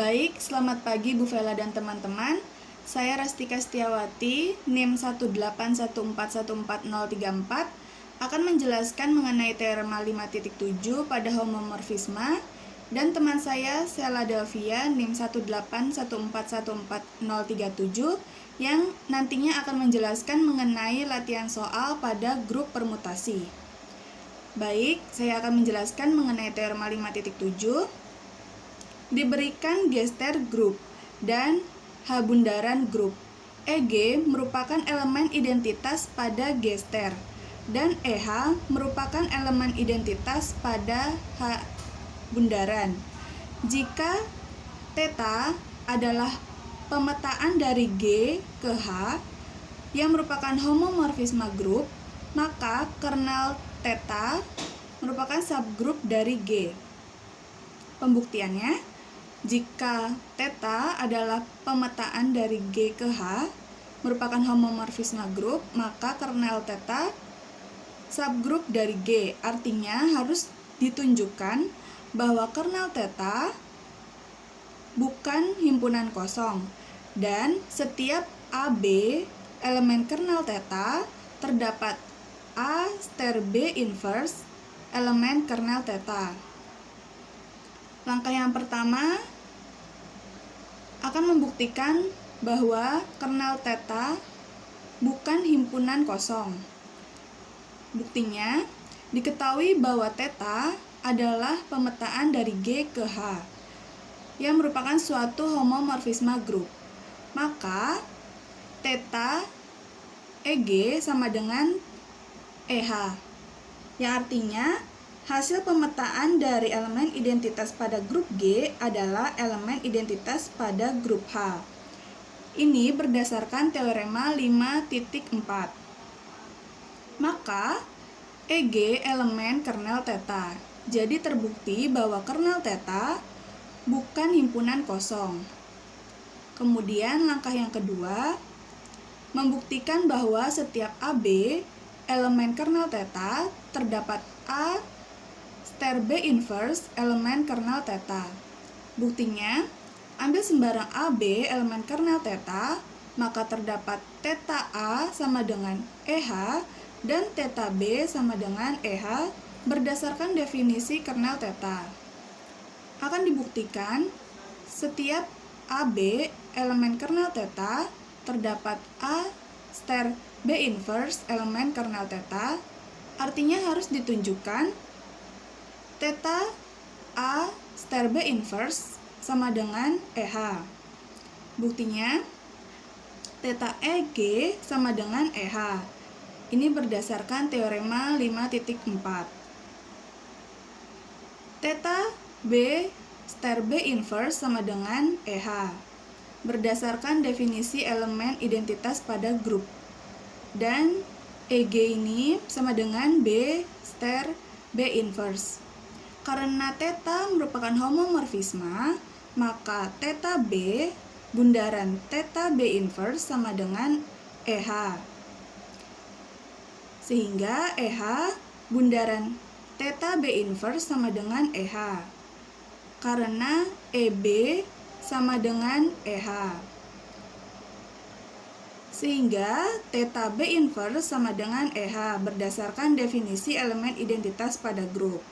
Baik, selamat pagi Bu Vela dan teman-teman. Saya Rastika Setiawati, NIM 181414034, akan menjelaskan mengenai teorema 5.7 pada homomorfisme, dan teman saya Sela Delvia, NIM 181414037, yang nantinya akan menjelaskan mengenai latihan soal pada grup permutasi. Baik, saya akan menjelaskan mengenai teorema 5.7. Diberikan gester grup dan H bundaran grup. EG merupakan elemen identitas pada gester dan EH merupakan elemen identitas pada H bundaran. Jika theta adalah pemetaan dari G ke H yang merupakan homomorfisme grup, maka kernel theta merupakan subgrup dari G. Pembuktiannya, jika theta adalah pemetaan dari G ke H merupakan homomorfisme grup, maka kernel theta subgrup dari G. Artinya harus ditunjukkan bahwa kernel theta bukan himpunan kosong dan setiap AB elemen kernel theta terdapat A star B inverse elemen kernel theta. Langkah yang pertama akan membuktikan bahwa kernel theta bukan himpunan kosong. Buktinya, diketahui bahwa theta adalah pemetaan dari G ke H yang merupakan suatu homomorfisme grup. Maka theta EG sama dengan EH, yang artinya hasil pemetaan dari elemen identitas pada grup G adalah elemen identitas pada grup H. Ini berdasarkan teorema 5.4. Maka EG elemen kernel theta. Jadi terbukti bahwa kernel theta bukan himpunan kosong. Kemudian langkah yang kedua, membuktikan bahwa setiap AB elemen kernel theta terdapat A star B inverse elemen kernel theta. Buktinya, ambil sembarang AB elemen kernel theta, maka terdapat theta A sama dengan EH dan theta B sama dengan EH berdasarkan definisi kernel theta. Akan dibuktikan, setiap AB elemen kernel theta terdapat A star B inverse elemen kernel theta. Artinya harus ditunjukkan theta A star B inverse sama dengan EH. Buktinya, theta EG sama dengan EH. Ini berdasarkan teorema 5.4. Theta B star B inverse sama dengan EH. Berdasarkan definisi elemen identitas pada grup. Dan EG ini sama dengan B star B inverse. Karena theta merupakan homomorfisme, maka theta B bundaran theta B inverse sama dengan EH. Sehingga EH bundaran theta B inverse sama dengan EH. Karena EB sama dengan EH. Sehingga theta B inverse sama dengan EH berdasarkan definisi elemen identitas pada grup.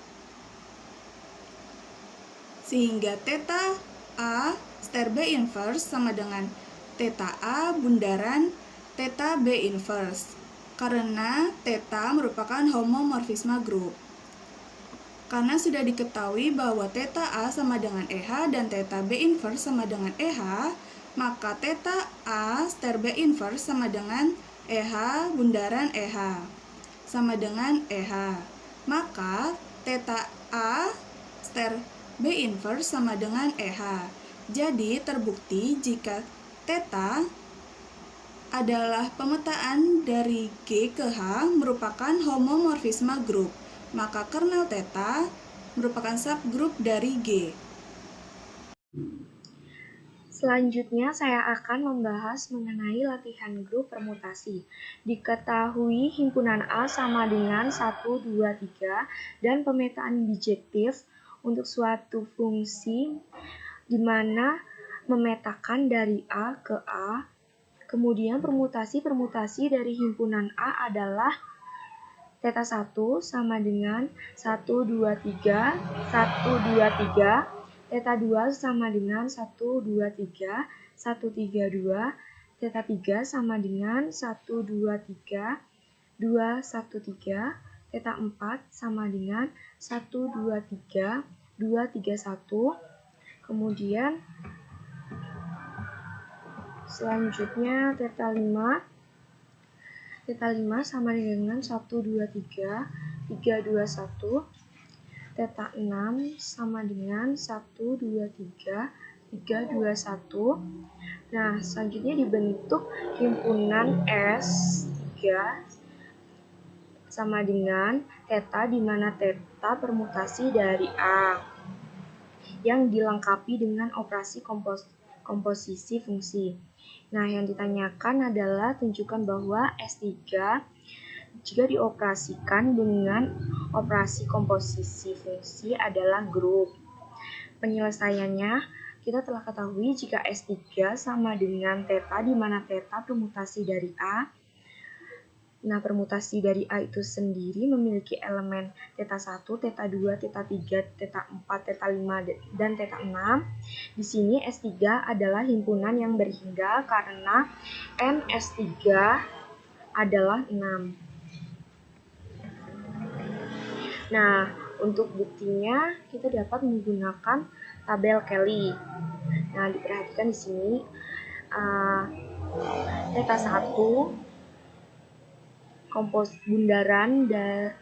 Sehingga theta A star B inverse sama dengan theta A bundaran theta B inverse. Karena theta merupakan homomorfisme grup. Karena sudah diketahui bahwa theta A sama dengan EH dan theta B inverse sama dengan EH, maka theta A star B inverse sama dengan EH bundaran EH sama dengan EH. Maka theta A star B inverse sama dengan EH. Jadi terbukti jika theta adalah pemetaan dari G ke H merupakan homomorfisme grup, maka kernel theta merupakan subgrup dari G. Selanjutnya saya akan membahas mengenai latihan grup permutasi. Diketahui himpunan A sama dengan 1, 2, 3 dan pemetaan bijektif untuk suatu fungsi di mana memetakan dari A ke A. Kemudian permutasi dari himpunan A adalah Theta 1 sama dengan 1, 2, 3, 1, 2, 3. Theta 2 sama dengan 1, 2, 3, 1, 3, 2. Theta 3 sama dengan 1, 2, 3, 2, 1, 3. Theta 4 sama dengan 1, 2, 3, 2, 3, 1. Kemudian selanjutnya Theta 5. Theta 5 sama dengan 1, 2, 3, 3, 2, 1. Theta 6 sama dengan 1, 2, 3, 3, 2, 1. Nah, selanjutnya dibentuk himpunan S3 sama dengan theta, di mana theta permutasi dari A yang dilengkapi dengan operasi komposisi fungsi. Nah, yang ditanyakan adalah tunjukkan bahwa S3 jika dioperasikan dengan operasi komposisi fungsi adalah grup. Penyelesaiannya, kita telah ketahui jika S3 sama dengan theta, di mana theta permutasi dari A. Nah, permutasi dari A itu sendiri memiliki elemen theta 1, theta 2, theta 3, theta 4, theta 5, dan theta 6. Di sini S3 adalah himpunan yang berhingga karena N S3 adalah 6. Nah, untuk buktinya kita dapat menggunakan tabel Kelly. Nah, diperhatikan di sini theta 1 bundaran theta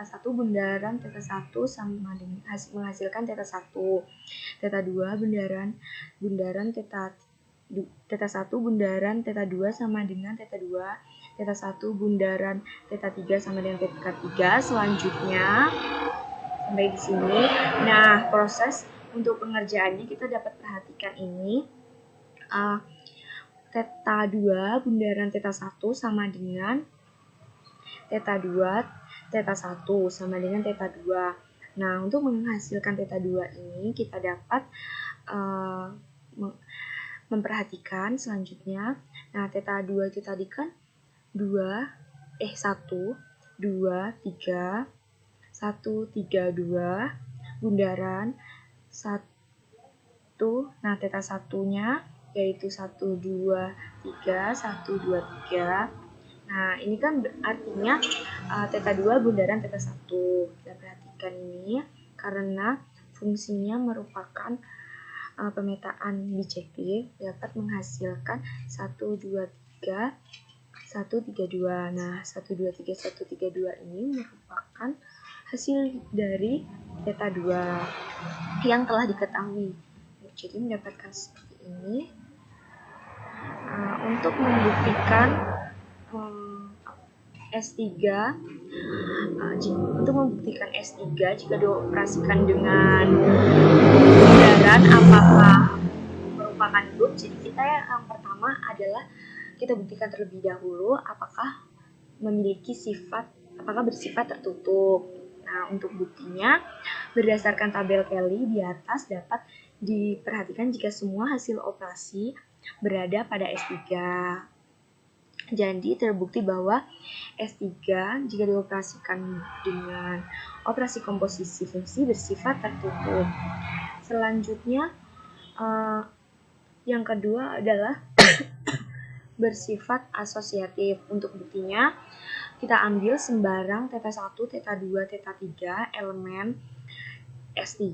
1 bundaran theta 1 sama dengan menghasilkan theta 1. Theta 2 bundaran theta 1 bundaran theta 2 sama dengan theta 2. Theta 1 bundaran theta 3 sama dengan theta 3. Selanjutnya sampai di sini. Nah, proses untuk pengerjaannya kita dapat perhatikan ini. Theta 2 bundaran theta 1 sama dengan theta 2, theta 1 sama dengan theta 2. Nah, untuk menghasilkan theta 2 ini kita dapat memperhatikan selanjutnya. Nah, theta 2 itu tadi kan 1, 2, 3, 1, 3, 2 bundaran 1. Nah, theta 1-nya yaitu 1, 2, 3, 1, 2, 3. Nah, ini kan artinya theta 2 bundaran theta 1. Kita perhatikan ini karena fungsinya merupakan pemetaan bijektif dapat menghasilkan 1, 2, 3, 1, 3, 2. Nah, 1, 2, 3, 1, 3, 2 ini merupakan hasil dari theta 2 yang telah diketahui. Jadi mendapatkan seperti ini. Untuk membuktikan S3 jika dioperasikan dengan bundaran apakah merupakan grup. Jadi kita yang pertama adalah kita buktikan terlebih dahulu apakah bersifat tertutup. Nah, untuk buktinya berdasarkan tabel Kelly di atas dapat diperhatikan jika semua hasil operasi berada pada S3. Jadi terbukti bahwa S3 jika dioperasikan dengan operasi komposisi fungsi bersifat tertutup. Selanjutnya yang kedua adalah bersifat asosiatif. Untuk buktinya kita ambil sembarang theta 1, theta 2, theta 3 elemen S3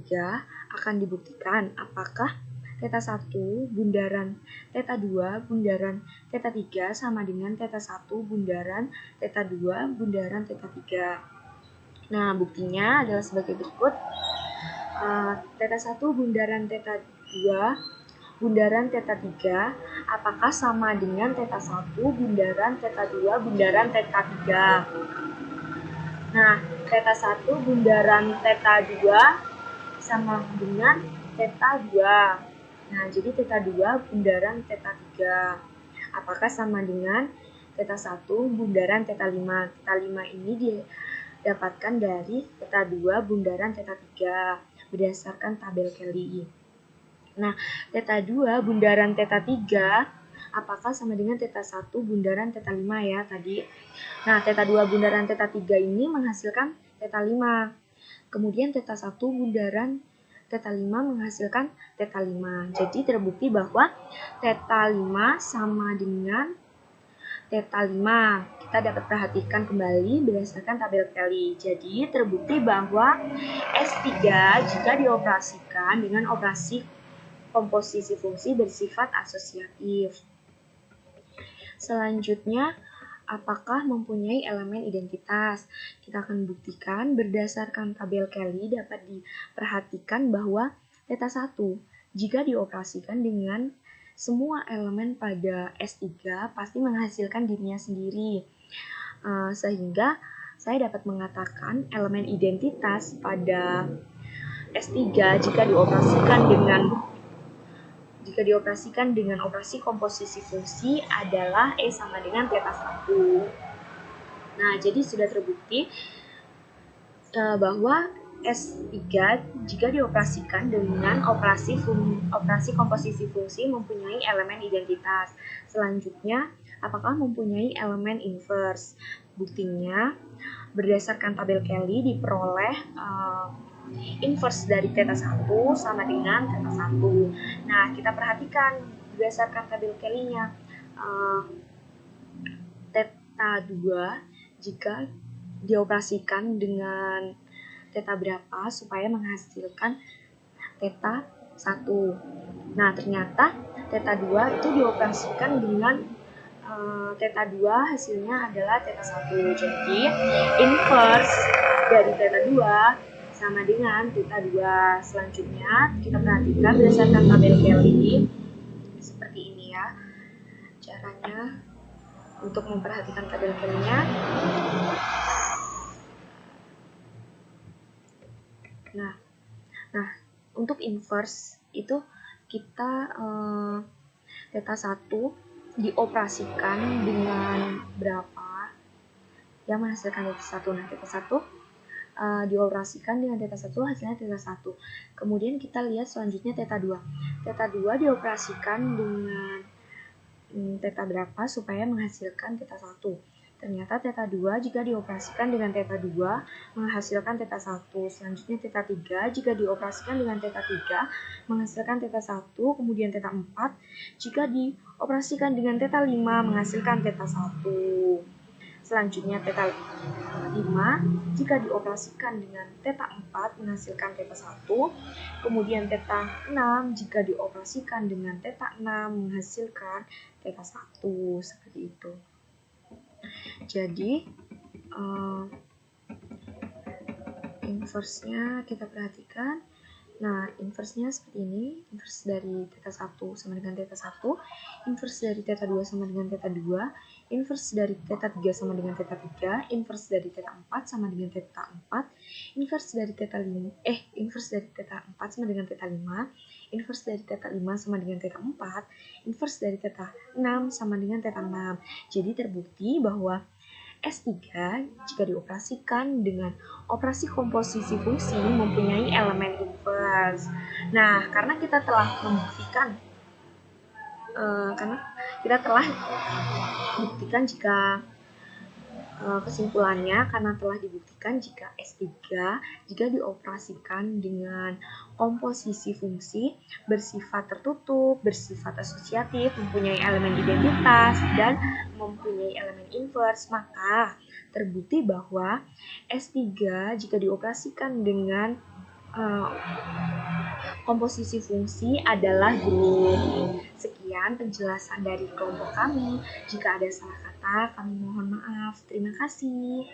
akan dibuktikan apakah theta 1 bundaran theta 2 bundaran theta 3 sama dengan theta 1 bundaran theta 2 bundaran theta 3. Nah, buktinya adalah sebagai berikut. Theta 1 bundaran theta 2 bundaran theta 3 apakah sama dengan theta 1 bundaran theta 2 bundaran theta 3. Nah, theta 1 bundaran theta 2 sama dengan theta 2. Nah, jadi theta 2 bundaran theta 3 apakah sama dengan theta 1 bundaran theta 5. Theta 5 ini didapatkan dari theta 2 bundaran theta 3 berdasarkan tabel Kelly. Nah, theta 2 bundaran theta 3 apakah sama dengan theta 1 bundaran theta 5 ya tadi. Nah, theta 2 bundaran theta 3 ini menghasilkan theta 5. Kemudian theta 1 bundaran theta 5 menghasilkan theta 5. Jadi terbukti bahwa theta 5 sama dengan theta 5. Kita dapat perhatikan kembali berdasarkan tabel Kelly. Jadi terbukti bahwa S3 jika dioperasikan dengan operasi komposisi fungsi bersifat asosiatif. Selanjutnya, apakah mempunyai elemen identitas? Kita akan buktikan berdasarkan tabel Kelly dapat diperhatikan bahwa theta 1 jika dioperasikan dengan semua elemen pada S3 pasti menghasilkan dirinya sendiri. Sehingga saya dapat mengatakan elemen identitas pada S3 jika dioperasikan dengan operasi komposisi fungsi adalah E sama dengan theta 1. Nah, jadi sudah terbukti bahwa S3 jika dioperasikan dengan operasi komposisi fungsi mempunyai elemen identitas. Selanjutnya, apakah mempunyai elemen inverse? Buktinya, berdasarkan tabel Kelly diperoleh inverse dari theta 1 sama dengan theta 1. Nah, kita perhatikan berdasarkan tabel Kelly-nya. Theta 2 jika dioperasikan dengan theta berapa supaya menghasilkan theta 1. Nah, ternyata theta 2 itu dioperasikan dengan theta 2 hasilnya adalah theta 1. Jadi, inverse dari theta 2 sama dengan theta 2. Selanjutnya, kita perhatikan berdasarkan tabel Kelly seperti ini ya. Caranya untuk memperhatikan tabel Kelly-nya. Nah, untuk inverse itu kita theta 1 dioperasikan dengan berapa yang menghasilkan theta 1. Nah, theta 1 dioperasikan dengan theta 1 hasilnya theta 1. Kemudian kita lihat selanjutnya theta 2. Theta 2 dioperasikan dengan theta berapa supaya menghasilkan theta 1. Ternyata theta 2 jika dioperasikan dengan theta 2 menghasilkan theta 1. Selanjutnya theta 3 jika dioperasikan dengan theta 3 menghasilkan theta 1. Kemudian theta 4 jika dioperasikan dengan theta 5 menghasilkan theta 1. Selanjutnya theta 5 jika dioperasikan dengan theta 4 menghasilkan theta 1. Kemudian theta 6 jika dioperasikan dengan theta 6 menghasilkan theta 1. Seperti itu. Jadi inverse-nya kita perhatikan. Nah, inverse-nya seperti ini. Inverse dari theta 1 sama dengan theta 1. Inverse dari theta 2 sama dengan theta 2. Inverse dari theta 3 sama dengan theta 3. Inverse dari theta 4 sama dengan theta 4. Inverse dari theta 5. Inverse dari theta 4 sama dengan theta 5. Inverse dari theta 5 sama dengan theta 4. Inverse dari theta 6 sama dengan theta 6. Jadi terbukti bahwa S3 jika dioperasikan dengan operasi komposisi fungsi mempunyai elemen inverse. Nah, karena kita telah membuktikan jika kesimpulannya karena telah dibuktikan jika S3 jika dioperasikan dengan komposisi fungsi bersifat tertutup, bersifat asosiatif, mempunyai elemen identitas, dan mempunyai elemen inverse, maka terbukti bahwa S3 jika dioperasikan dengan komposisi fungsi adalah grup. Sekian penjelasan dari kelompok kami. Jika ada salah kata, kami mohon maaf. Terima kasih.